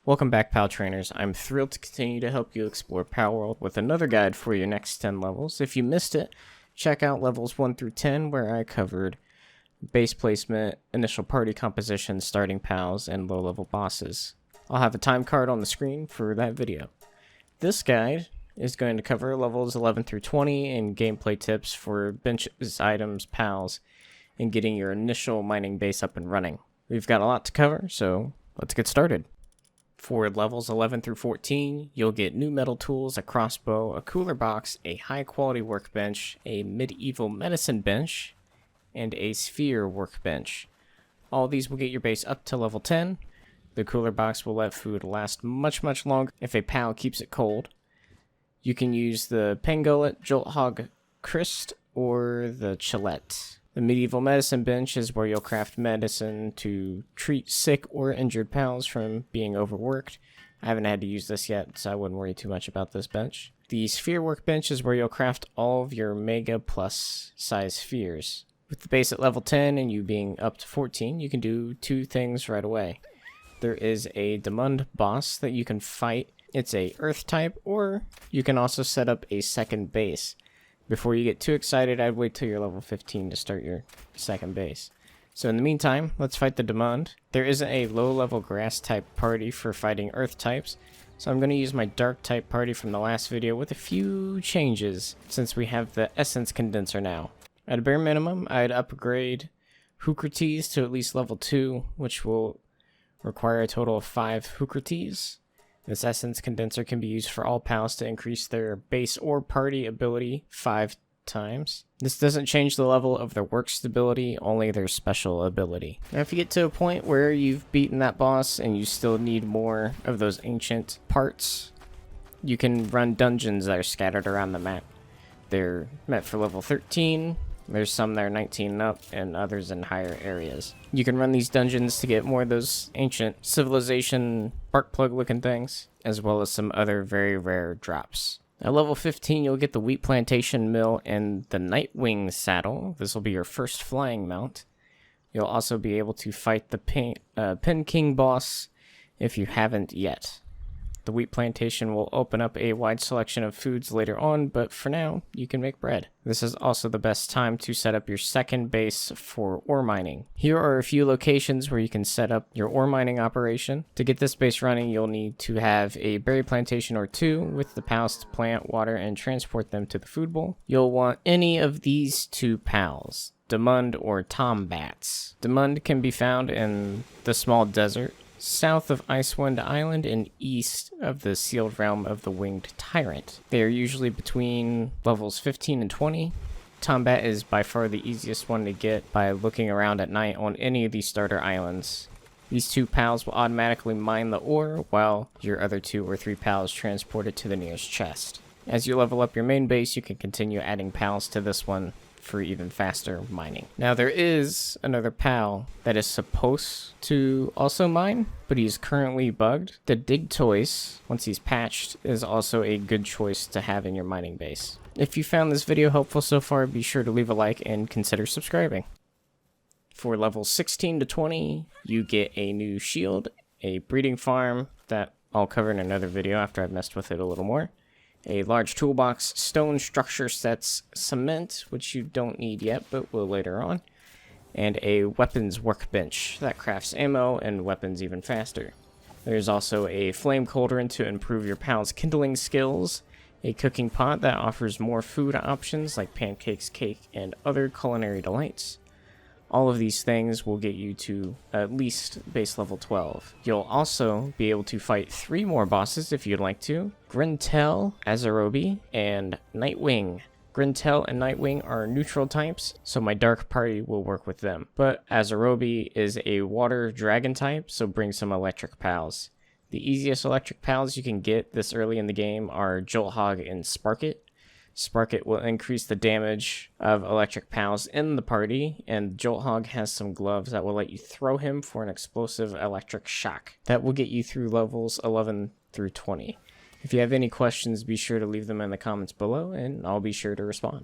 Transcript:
Welcome back, Pal Trainers. I'm thrilled to continue to help you explore Palworld with another guide for your next 10 levels. If you missed it, check out levels 1 through 10 where I covered base placement, initial party composition, starting pals, and low-level bosses. I'll have a time card on the screen for that video. This guide is going to cover levels 11 through 20 and gameplay tips for benches, items, pals, and getting your initial mining base up and running. We've got a lot to cover, so let's get started. For levels 11 through 14, you'll get new metal tools, a crossbow, a cooler box, a high-quality workbench, a medieval medicine bench, and a sphere workbench. All these will get your base up to level 10. The cooler box will let food last much longer if a pal keeps it cold. You can use the Pangolin, Jolt Hog Christ, or the Chillette. The medieval medicine bench is where you'll craft medicine to treat sick or injured pals from being overworked. I haven't had to use this yet, so I wouldn't worry too much about this bench. The sphere workbench is where you'll craft all of your mega plus size spheres. With the base at level 10 and you being up to 14, you can do two things right away. There is a Demund boss that you can fight. It's a earth type, or you can also set up a second base. Before you get too excited, I'd wait till you're level 15 to start your second base. So in the meantime, let's fight the Demund. There isn't a low-level grass type party for fighting earth types, so I'm going to use my dark type party from the last video with a few changes, since we have the essence condenser now. At a bare minimum, I'd upgrade Hookrates to at least level 2, which will require a total of 5 Hookrates. This essence condenser can be used for all pals to increase their base or party ability 5 times. This doesn't change the level of their work stability, only their special ability. Now if you get to a point where you've beaten that boss and you still need more of those ancient parts, you can run dungeons that are scattered around the map. They're meant for level 13. There's some that are 19 and up, and others in higher areas. You can run these dungeons to get more of those ancient civilization spark plug looking things, as well as some other very rare drops. At level 15, you'll get the wheat plantation mill and the Nightwing saddle. This will be your first flying mount. You'll also be able to fight the Pen King boss if you haven't yet. The wheat plantation will open up a wide selection of foods later on, but for now, you can make bread. This is also the best time to set up your second base for ore mining. Here are a few locations where you can set up your ore mining operation. To get this base running, you'll need to have a berry plantation or 2 with the pals to plant, water, and transport them to the food bowl. You'll want any of these 2 pals, Demund or Tombats. Demund can be found in the small desert south of Icewind Island and east of the sealed realm of the Winged Tyrant. They are usually between levels 15 and 20. Tombat is by far the easiest one to get by looking around at night on any of these starter islands. These 2 pals will automatically mine the ore, while your other 2 or 3 pals transport it to the nearest chest. As you level up your main base, you can continue adding pals to this one for even faster mining. Now there is another pal that is supposed to also mine, but he's currently bugged. The Digtoise, once he's patched, is also a good choice to have in your mining base. If you found this video helpful so far, be sure to leave a like and consider subscribing. For levels 16 to 20, you get a new shield, a breeding farm that I'll cover in another video after I've messed with it a little more, a large toolbox, stone structure sets, cement, which you don't need yet, but will later on, and a weapons workbench that crafts ammo and weapons even faster. There's also a flame cauldron to improve your pal's kindling skills, a cooking pot that offers more food options like pancakes, cake, and other culinary delights. All of these things will get you to at least base level 12. You'll also be able to fight 3 more bosses if you'd like to. Grintel, Azarobi, and Nightwing. Grintel and Nightwing are neutral types, so my dark party will work with them. But Azarobi is a water dragon type, so bring some electric pals. The easiest electric pals you can get this early in the game are Jolt Hog and Sparkit. Sparkit will increase the damage of electric pals in the party, and Jolt Hog has some gloves that will let you throw him for an explosive electric shock. That will get you through levels 11 through 20. If you have any questions, be sure to leave them in the comments below, and I'll be sure to respond.